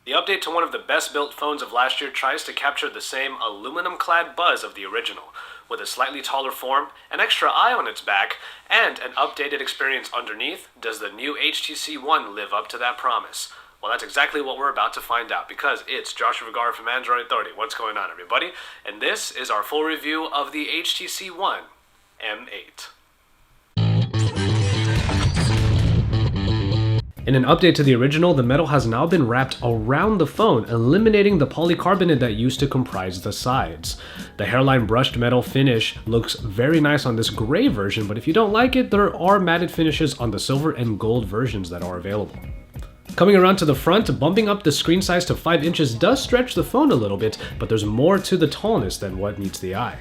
The update to one of the best built phones of last year tries to capture the same aluminum clad buzz of the original, with a slightly taller form, an extra eye on its back, and an updated experience underneath. Does the new HTC One live up to that promise? Well, that's exactly what we're about to find out, because it's Joshua Vergara from Android Authority. What's going on, everybody? And this is our full review of the HTC One M8. In an update to the original, the metal has now been wrapped around the phone, eliminating the polycarbonate that used to comprise the sides. The hairline brushed metal finish looks very nice on this gray version, but if you don't like it, there are matted finishes on the silver and gold versions that are available. Coming around to the front, bumping up the screen size to 5 inches does stretch the phone a little bit, but there's more to the tallness than what meets the eye.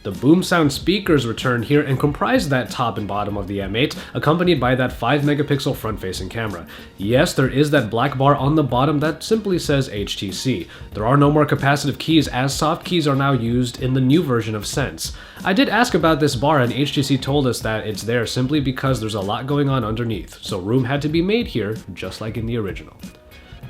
The boom sound speakers return here and comprise that top and bottom of the M8, accompanied by that 5 megapixel front-facing camera. Yes, there is that black bar on the bottom that simply says HTC. There are no more capacitive keys, as soft keys are now used in the new version of Sense. I did ask about this bar, and HTC told us that it's there simply because there's a lot going on underneath, so room had to be made here, just like in the original.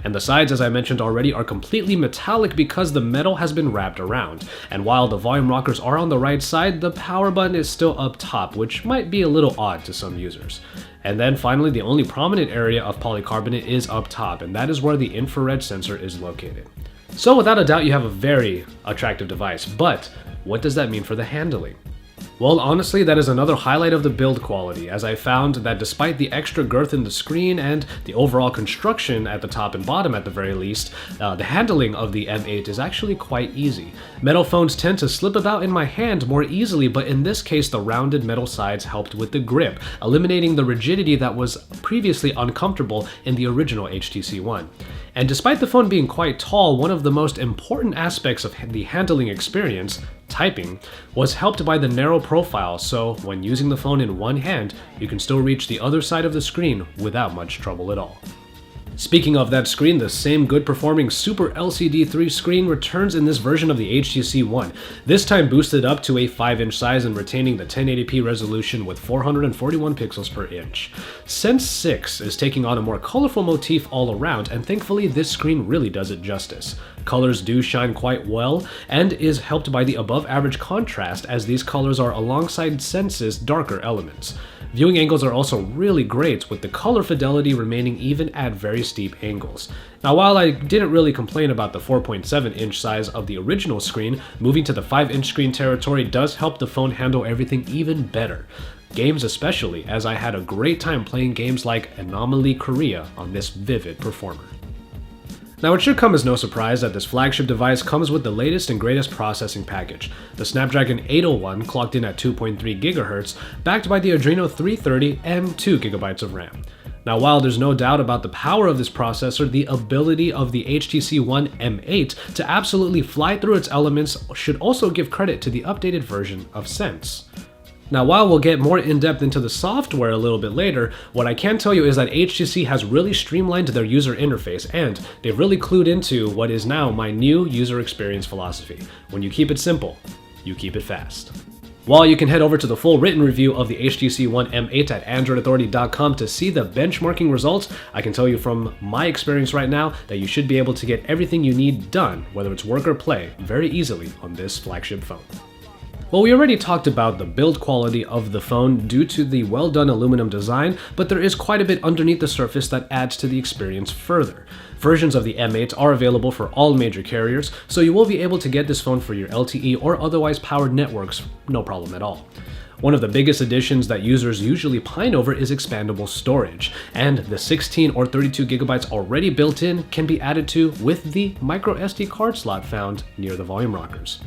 And the sides, as I mentioned already, are completely metallic because the metal has been wrapped around. And while the volume rockers are on the right side, the power button is still up top, which might be a little odd to some users. And then finally, the only prominent area of polycarbonate is up top, and that is where the infrared sensor is located. So without a doubt, you have a very attractive device, but what does that mean for the handling? Well, honestly, that is another highlight of the build quality, as I found that despite the extra girth in the screen and the overall construction at the top and bottom at the very least, the handling of the M8 is actually quite easy. Metal phones tend to slip about in my hand more easily, but in this case the rounded metal sides helped with the grip, eliminating the rigidity that was previously uncomfortable in the original HTC One. And despite the phone being quite tall, one of the most important aspects of the handling experience, typing, was helped by the narrow profile, so when using the phone in one hand, you can still reach the other side of the screen without much trouble at all. Speaking of that screen, the same good performing Super LCD3 screen returns in this version of the HTC One, this time boosted up to a 5-inch size and retaining the 1080p resolution with 441 pixels per inch. Sense 6 is taking on a more colorful motif all around, and thankfully this screen really does it justice. Colors do shine quite well, and is helped by the above average contrast as these colors are alongside Sense's darker elements. Viewing angles are also really great, with the color fidelity remaining even at very steep angles. Now, while I didn't really complain about the 4.7-inch size of the original screen, moving to the 5-inch screen territory does help the phone handle everything even better. Games especially, as I had a great time playing games like Anomaly Korea on this vivid performer. Now, it should come as no surprise that this flagship device comes with the latest and greatest processing package. The Snapdragon 801 clocked in at 2.3 GHz, backed by the Adreno 330 and 2 GB of RAM. Now, while there's no doubt about the power of this processor, the ability of the HTC One M8 to absolutely fly through its elements should also give credit to the updated version of Sense. Now, while we'll get more in-depth into the software a little bit later, what I can tell you is that HTC has really streamlined their user interface, and they've really clued into what is now my new user experience philosophy. When you keep it simple, you keep it fast. While you can head over to the full written review of the HTC One M8 at AndroidAuthority.com to see the benchmarking results, I can tell you from my experience right now that you should be able to get everything you need done, whether it's work or play, very easily on this flagship phone. Well, we already talked about the build quality of the phone due to the well-done aluminum design, but there is quite a bit underneath the surface that adds to the experience further. Versions of the M8 are available for all major carriers, so you will be able to get this phone for your LTE or otherwise powered networks, no problem at all. One of the biggest additions that users usually pine over is expandable storage, and the 16 or 32 gigabytes already built in can be added to with the micro SD card slot found near the volume rockers.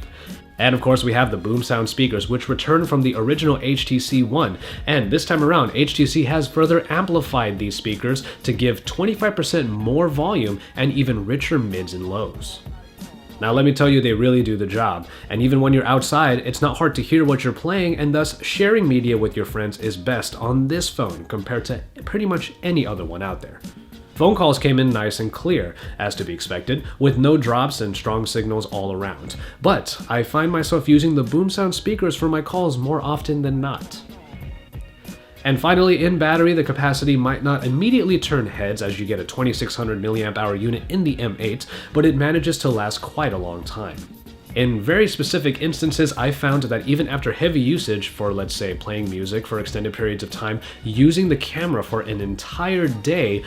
And of course we have the boom sound speakers, which return from the original HTC One, and this time around HTC has further amplified these speakers to give 25% more volume and even richer mids and lows. Now let me tell you, they really do the job, and even when you're outside, it's not hard to hear what you're playing, and thus sharing media with your friends is best on this phone compared to pretty much any other one out there. Phone calls came in nice and clear, as to be expected, with no drops and strong signals all around. But I find myself using the boom sound speakers for my calls more often than not. And finally, in battery, the capacity might not immediately turn heads as you get a 2600 mAh unit in the M8, but it manages to last quite a long time. In very specific instances, I found that even after heavy usage for, let's say, playing music for extended periods of time, using the camera for an entire day,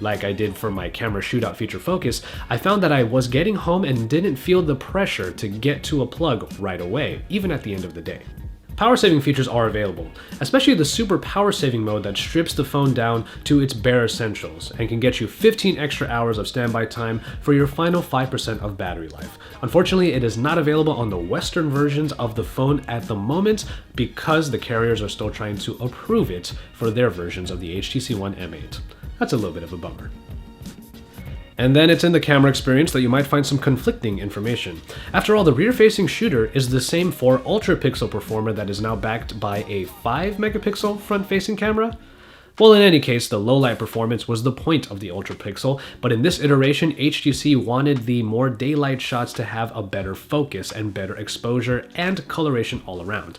like I did for my camera shootout feature focus, I found that I was getting home and didn't feel the pressure to get to a plug right away, even at the end of the day. Power saving features are available, especially the super power saving mode that strips the phone down to its bare essentials and can get you 15 extra hours of standby time for your final 5% of battery life. Unfortunately, it is not available on the Western versions of the phone at the moment because the carriers are still trying to approve it for their versions of the HTC One M8. That's a little bit of a bummer. And then it's in the camera experience that you might find some conflicting information. After all, the rear-facing shooter is the same 4 ultra-pixel performer that is now backed by a 5-megapixel front-facing camera. Well, in any case, the low-light performance was the point of the ultra-pixel, but in this iteration, HTC wanted the more daylight shots to have a better focus and better exposure and coloration all around.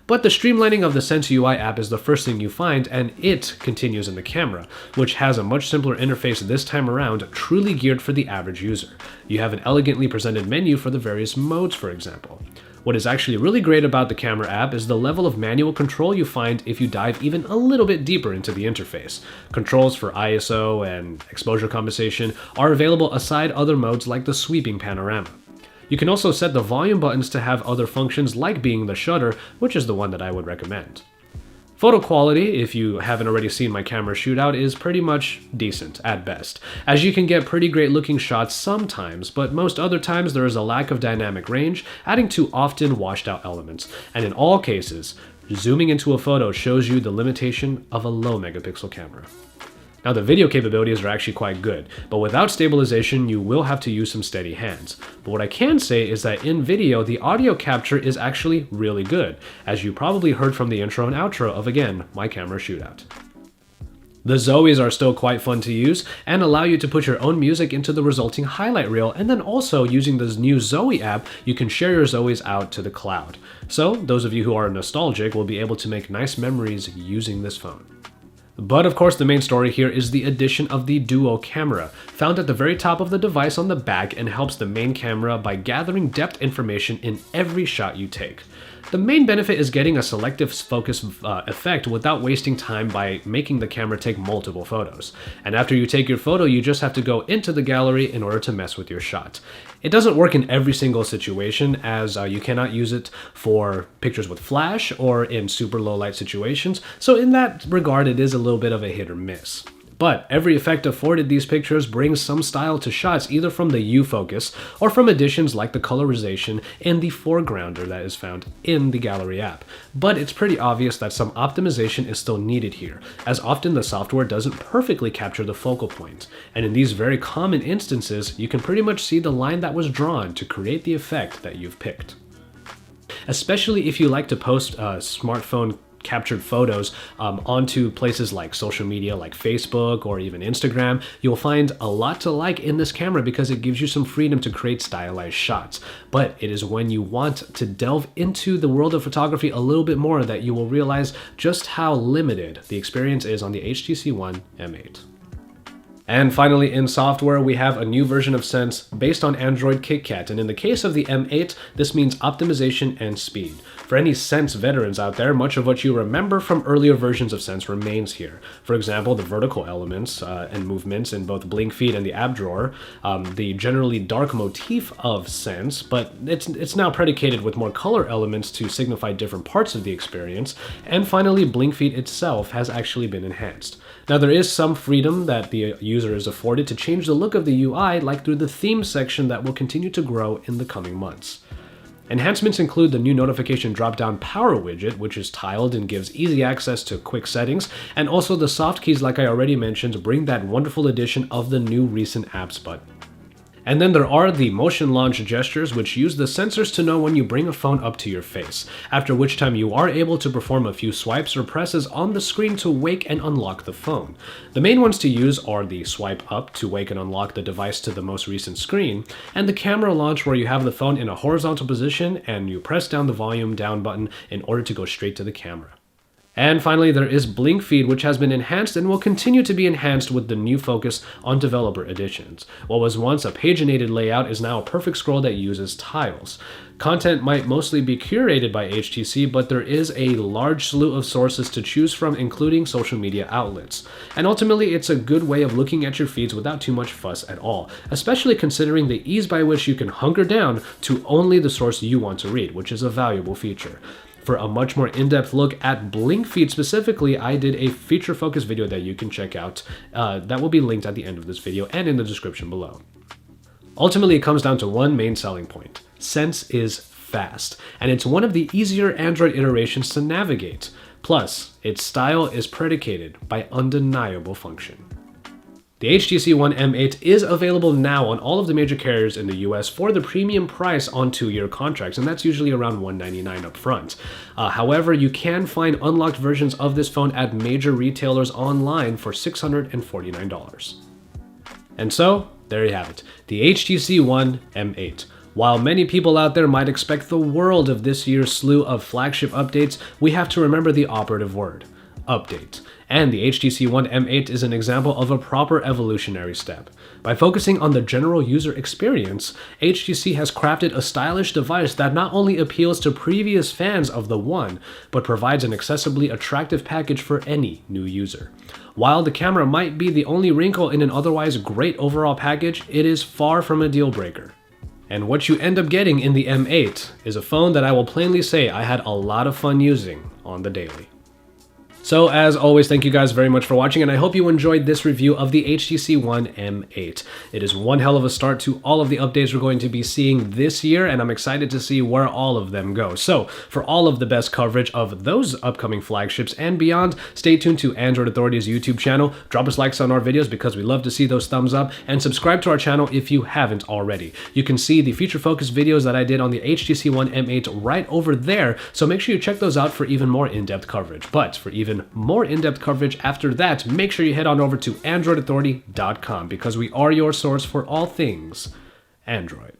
But the streamlining of the Sense UI app is the first thing you find, and it continues in the camera, which has a much simpler interface this time around, truly geared for the average user. You have an elegantly presented menu for the various modes, for example. What is actually really great about the camera app is the level of manual control you find if you dive even a little bit deeper into the interface. Controls for ISO and exposure compensation are available aside other modes like the sweeping panorama. You can also set the volume buttons to have other functions like being the shutter, which is the one that I would recommend. Photo quality, if you haven't already seen my camera shootout, is pretty much decent at best, as you can get pretty great looking shots sometimes, but most other times there is a lack of dynamic range, adding to often washed out elements, and in all cases, zooming into a photo shows you the limitation of a low megapixel camera. Now the video capabilities are actually quite good, but without stabilization you will have to use some steady hands. But what I can say is that in video the audio capture is actually really good, as you probably heard from the intro and outro of, again, my camera shootout. The Zoes are still quite fun to use and allow you to put your own music into the resulting highlight reel, and then also using this new Zoe app you can share your Zoes out to the cloud. So those of you who are nostalgic will be able to make nice memories using this phone. But of course the main story here is the addition of the Duo camera, found at the very top of the device on the back, and helps the main camera by gathering depth information in every shot you take. The main benefit is getting a selective focus effect without wasting time by making the camera take multiple photos. And after you take your photo, you just have to go into the gallery in order to mess with your shot. It doesn't work in every single situation, as you cannot use it for pictures with flash or in super low light situations, so in that regard it is a little bit of a hit or miss. But every effect afforded these pictures brings some style to shots, either from the U-focus or from additions like the colorization and the foregrounder that is found in the gallery app. But it's pretty obvious that some optimization is still needed here, as often the software doesn't perfectly capture the focal point. And in these very common instances, you can pretty much see the line that was drawn to create the effect that you've picked. Especially if you like to post smartphone captured photos onto places like social media like Facebook or even Instagram, you'll find a lot to like in this camera because it gives you some freedom to create stylized shots. But it is when you want to delve into the world of photography a little bit more that you will realize just how limited the experience is on the HTC One M8. And finally, in software, we have a new version of Sense based on Android KitKat, and in the case of the M8, this means optimization and speed. For any Sense veterans out there, much of what you remember from earlier versions of Sense remains here. For example, the vertical elements and movements in both blink feed and the app drawer, the generally dark motif of Sense, but it's now predicated with more color elements to signify different parts of the experience, and finally, blink feed itself has actually been enhanced. Now there is some freedom that the user is afforded to change the look of the UI, like through the theme section that will continue to grow in the coming months. Enhancements include the new notification drop-down power widget, which is tiled and gives easy access to quick settings, and also the soft keys, like I already mentioned, bring that wonderful addition of the new recent apps button. And then there are the motion launch gestures, which use the sensors to know when you bring a phone up to your face, after which time you are able to perform a few swipes or presses on the screen to wake and unlock the phone. The main ones to use are the swipe up to wake and unlock the device to the most recent screen, and the camera launch, where you have the phone in a horizontal position and you press down the volume down button in order to go straight to the camera. And finally, there is Blink Feed, which has been enhanced and will continue to be enhanced with the new focus on developer editions. What was once a paginated layout is now a perfect scroll that uses tiles. Content might mostly be curated by HTC, but there is a large slew of sources to choose from, including social media outlets. And ultimately, it's a good way of looking at your feeds without too much fuss at all, especially considering the ease by which you can hunker down to only the source you want to read, which is a valuable feature. For a much more in-depth look at Blink Feed specifically, I did a feature-focused video that you can check out. That will be linked at the end of this video and in the description below. Ultimately, it comes down to one main selling point. Sense is fast, and it's one of the easier Android iterations to navigate. Plus, its style is predicated by undeniable function. The HTC One M8 is available now on all of the major carriers in the US for the premium price on 2-year contracts, and that's usually around $199 up front. However, you can find unlocked versions of this phone at major retailers online for $649. And so, there you have it, the HTC One M8. While many people out there might expect the world of this year's slew of flagship updates, we have to remember the operative word: update. And the HTC One M8 is an example of a proper evolutionary step. By focusing on the general user experience, HTC has crafted a stylish device that not only appeals to previous fans of the One, but provides an accessibly attractive package for any new user. While the camera might be the only wrinkle in an otherwise great overall package, it is far from a deal breaker. And what you end up getting in the M8 is a phone that I will plainly say I had a lot of fun using on the daily. So as always, thank you guys very much for watching, and I hope you enjoyed this review of the HTC One M8. It is one hell of a start to all of the updates we're going to be seeing this year, and I'm excited to see where all of them go. So for all of the best coverage of those upcoming flagships and beyond, stay tuned to Android Authority's YouTube channel, drop us likes on our videos because we love to see those thumbs up, and subscribe to our channel if you haven't already. You can see the feature-focused videos that I did on the HTC One M8 right over there, so make sure you check those out for even more in-depth coverage. But for even more in-depth coverage after that, make sure you head on over to androidauthority.com because we are your source for all things Android.